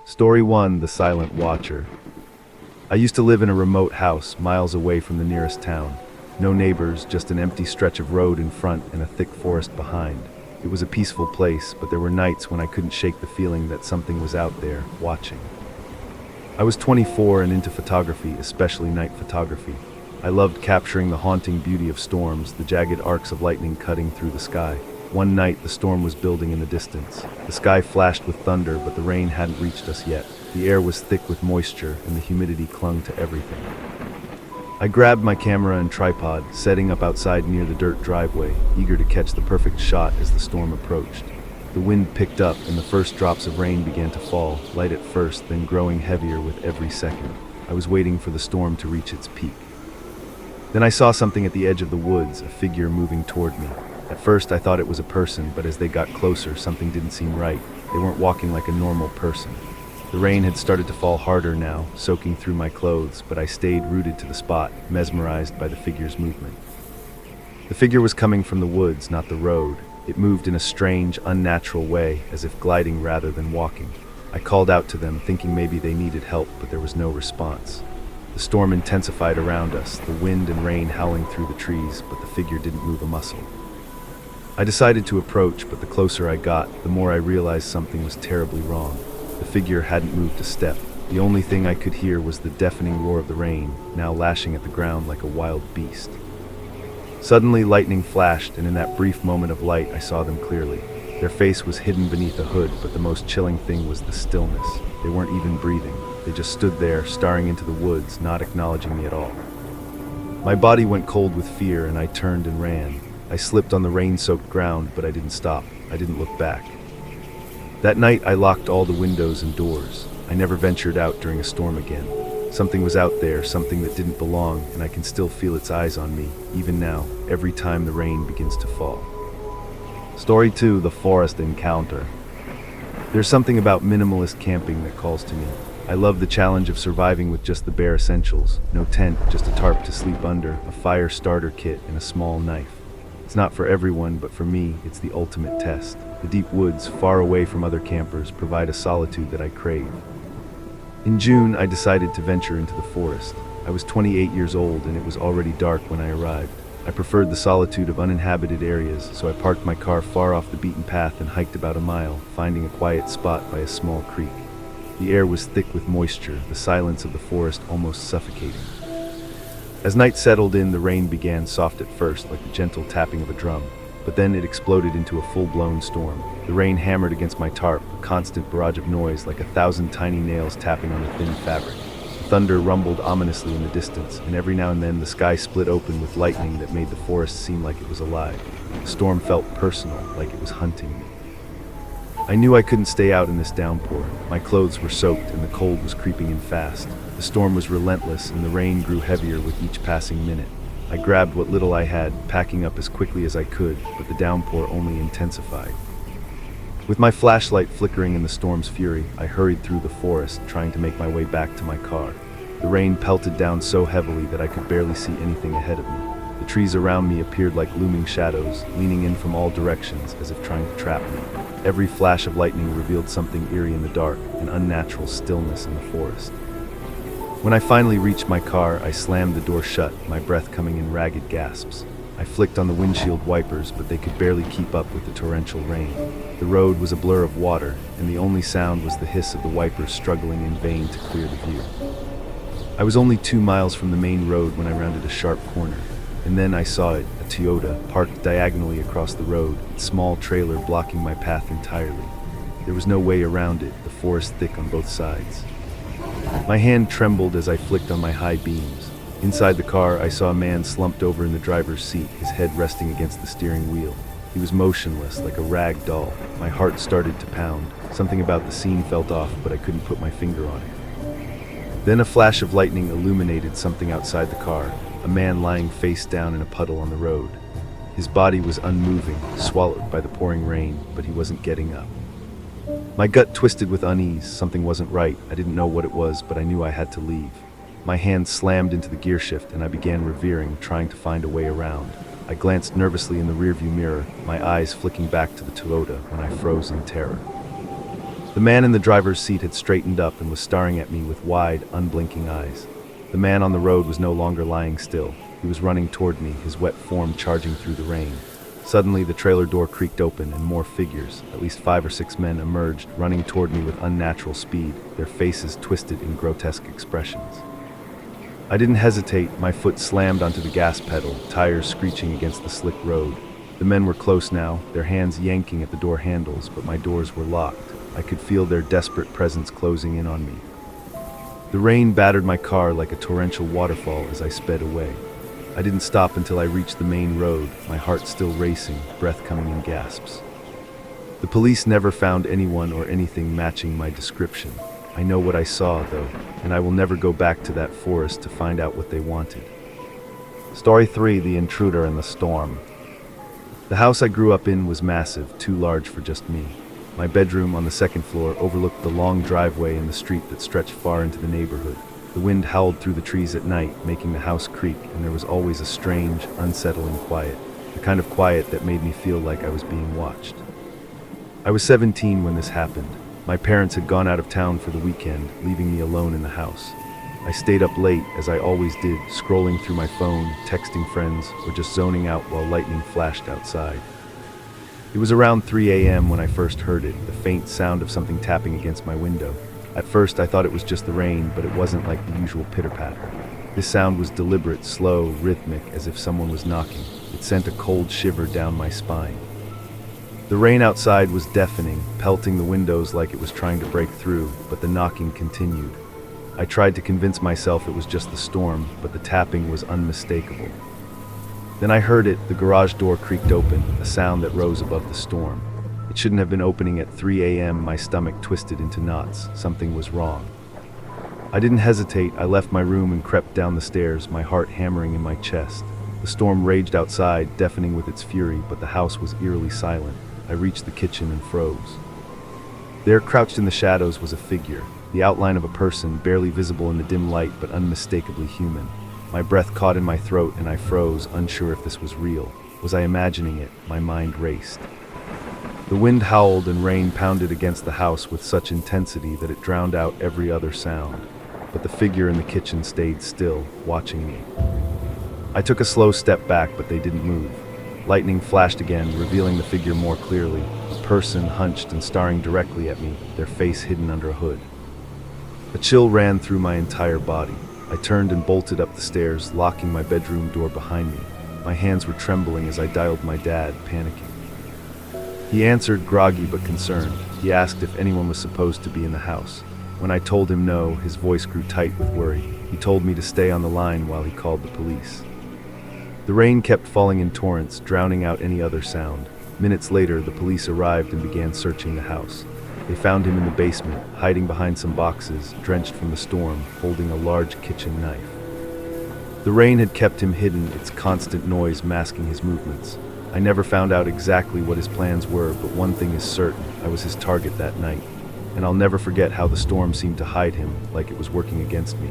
Story 1: The Silent Watcher. I used to live in a remote house, miles away from the nearest town. No neighbors, just an empty stretch of road in front and a thick forest behind. It was a peaceful place, but there were nights when I couldn't shake the feeling that something was out there, watching. I was 24 and into photography, especially night photography. I loved capturing the haunting beauty of storms, the jagged arcs of lightning cutting through the sky. One night, the storm was building in the distance. The sky flashed with thunder, but the rain hadn't reached us yet. The air was thick with moisture, and the humidity clung to everything. I grabbed my camera and tripod, setting up outside near the dirt driveway, eager to catch the perfect shot as the storm approached. The wind picked up, and the first drops of rain began to fall, light at first, then growing heavier with every second. I was waiting for the storm to reach its peak. Then I saw something at the edge of the woods, a figure moving toward me. At first I thought it was a person, but as they got closer, something didn't seem right. They weren't walking like a normal person. The rain had started to fall harder now, soaking through my clothes, but I stayed rooted to the spot, mesmerized by the figure's movement. The figure was coming from the woods, not the road. It moved in a strange, unnatural way, as if gliding rather than walking. I called out to them, thinking maybe they needed help, but there was no response. The storm intensified around us, the wind and rain howling through the trees, but the figure didn't move a muscle. I decided to approach, but the closer I got, the more I realized something was terribly wrong. The figure hadn't moved a step. The only thing I could hear was the deafening roar of the rain, now lashing at the ground like a wild beast. Suddenly, lightning flashed, and in that brief moment of light, I saw them clearly. Their face was hidden beneath a hood, but the most chilling thing was the stillness. They weren't even breathing. They just stood there, staring into the woods, not acknowledging me at all. My body went cold with fear, and I turned and ran. I slipped on the rain-soaked ground, but I didn't stop. I didn't look back. That night, I locked all the windows and doors. I never ventured out during a storm again. Something was out there, something that didn't belong, and I can still feel its eyes on me, even now, every time the rain begins to fall. Story 2: The Forest Encounter. There's something about minimalist camping that calls to me. I love the challenge of surviving with just the bare essentials. No tent, just a tarp to sleep under, a fire starter kit, and a small knife. It's not for everyone, but for me, it's the ultimate test. The deep woods, far away from other campers, provide a solitude that I crave. In June, I decided to venture into the forest. I was 28 years old, and it was already dark when I arrived. I preferred the solitude of uninhabited areas, so I parked my car far off the beaten path and hiked about a mile, finding a quiet spot by a small creek. The air was thick with moisture, the silence of the forest almost suffocating. As night settled in, the rain began soft at first, like the gentle tapping of a drum, but then it exploded into a full-blown storm. The rain hammered against my tarp, a constant barrage of noise like 1,000 tiny nails tapping on the thin fabric. The thunder rumbled ominously in the distance, and every now and then the sky split open with lightning that made the forest seem like it was alive. The storm felt personal, like it was hunting me. I knew I couldn't stay out in this downpour. My clothes were soaked and the cold was creeping in fast. The storm was relentless and the rain grew heavier with each passing minute. I grabbed what little I had, packing up as quickly as I could, but the downpour only intensified. With my flashlight flickering in the storm's fury, I hurried through the forest, trying to make my way back to my car. The rain pelted down so heavily that I could barely see anything ahead of me. The trees around me appeared like looming shadows, leaning in from all directions as if trying to trap me. Every flash of lightning revealed something eerie in the dark, an unnatural stillness in the forest. When I finally reached my car, I slammed the door shut, my breath coming in ragged gasps. I flicked on the windshield wipers, but they could barely keep up with the torrential rain. The road was a blur of water, and the only sound was the hiss of the wipers struggling in vain to clear the view. I was only 2 miles from the main road when I rounded a sharp corner. And then I saw it, a Toyota, parked diagonally across the road, its small trailer blocking my path entirely. There was no way around it, the forest thick on both sides. My hand trembled as I flicked on my high beams. Inside the car, I saw a man slumped over in the driver's seat, his head resting against the steering wheel. He was motionless, like a rag doll. My heart started to pound. Something about the scene felt off, but I couldn't put my finger on it. Then a flash of lightning illuminated something outside the car. A man lying face down in a puddle on the road. His body was unmoving, swallowed by the pouring rain, but he wasn't getting up. My gut twisted with unease. Something wasn't right. I didn't know what it was, but I knew I had to leave. My hand slammed into the gear shift and I began revering, trying to find a way around. I glanced nervously in the rearview mirror, my eyes flicking back to the Toyota when I froze in terror. The man in the driver's seat had straightened up and was staring at me with wide, unblinking eyes. The man on the road was no longer lying still. He was running toward me, his wet form charging through the rain. Suddenly, the trailer door creaked open and more figures, at least 5 or 6 men, emerged, running toward me with unnatural speed, their faces twisted in grotesque expressions. I didn't hesitate. My foot slammed onto the gas pedal, tires screeching against the slick road. The men were close now, their hands yanking at the door handles, but my doors were locked. I could feel their desperate presence closing in on me. The rain battered my car like a torrential waterfall as I sped away. I didn't stop until I reached the main road, my heart still racing, breath coming in gasps. The police never found anyone or anything matching my description. I know what I saw, though, and I will never go back to that forest to find out what they wanted. Story 3: The Intruder and the Storm. The house I grew up in was massive, too large for just me. My bedroom on the second floor overlooked the long driveway and the street that stretched far into the neighborhood. The wind howled through the trees at night, making the house creak, and there was always a strange, unsettling quiet, the kind of quiet that made me feel like I was being watched. I was 17 when this happened. My parents had gone out of town for the weekend, leaving me alone in the house. I stayed up late, as I always did, scrolling through my phone, texting friends, or just zoning out while lightning flashed outside. It was around 3 a.m. when I first heard it, the faint sound of something tapping against my window. At first, I thought it was just the rain, but it wasn't like the usual pitter-patter. This sound was deliberate, slow, rhythmic, as if someone was knocking. It sent a cold shiver down my spine. The rain outside was deafening, pelting the windows like it was trying to break through, but the knocking continued. I tried to convince myself it was just the storm, but the tapping was unmistakable. Then I heard it, the garage door creaked open, a sound that rose above the storm. It shouldn't have been opening at 3 a.m. My stomach twisted into knots. Something was wrong. I didn't hesitate. I left my room and crept down the stairs, my heart hammering in my chest. The storm raged outside, deafening with its fury, but the house was eerily silent. I reached the kitchen and froze. There, crouched in the shadows, was a figure, the outline of a person, barely visible in the dim light, but unmistakably human. My breath caught in my throat and I froze, unsure if this was real. Was I imagining it? My mind raced. The wind howled and rain pounded against the house with such intensity that it drowned out every other sound. But the figure in the kitchen stayed still, watching me. I took a slow step back, but they didn't move. Lightning flashed again, revealing the figure more clearly. A person hunched and staring directly at me, their face hidden under a hood. A chill ran through my entire body. I turned and bolted up the stairs, locking my bedroom door behind me. My hands were trembling as I dialed my dad, panicking. He answered, groggy but concerned. He asked if anyone was supposed to be in the house. When I told him no, his voice grew tight with worry. He told me to stay on the line while he called the police. The rain kept falling in torrents, drowning out any other sound. Minutes later, the police arrived and began searching the house. They found him in the basement, hiding behind some boxes, drenched from the storm, holding a large kitchen knife. The rain had kept him hidden, its constant noise masking his movements. I never found out exactly what his plans were, but one thing is certain, I was his target that night. And I'll never forget how the storm seemed to hide him, like it was working against me.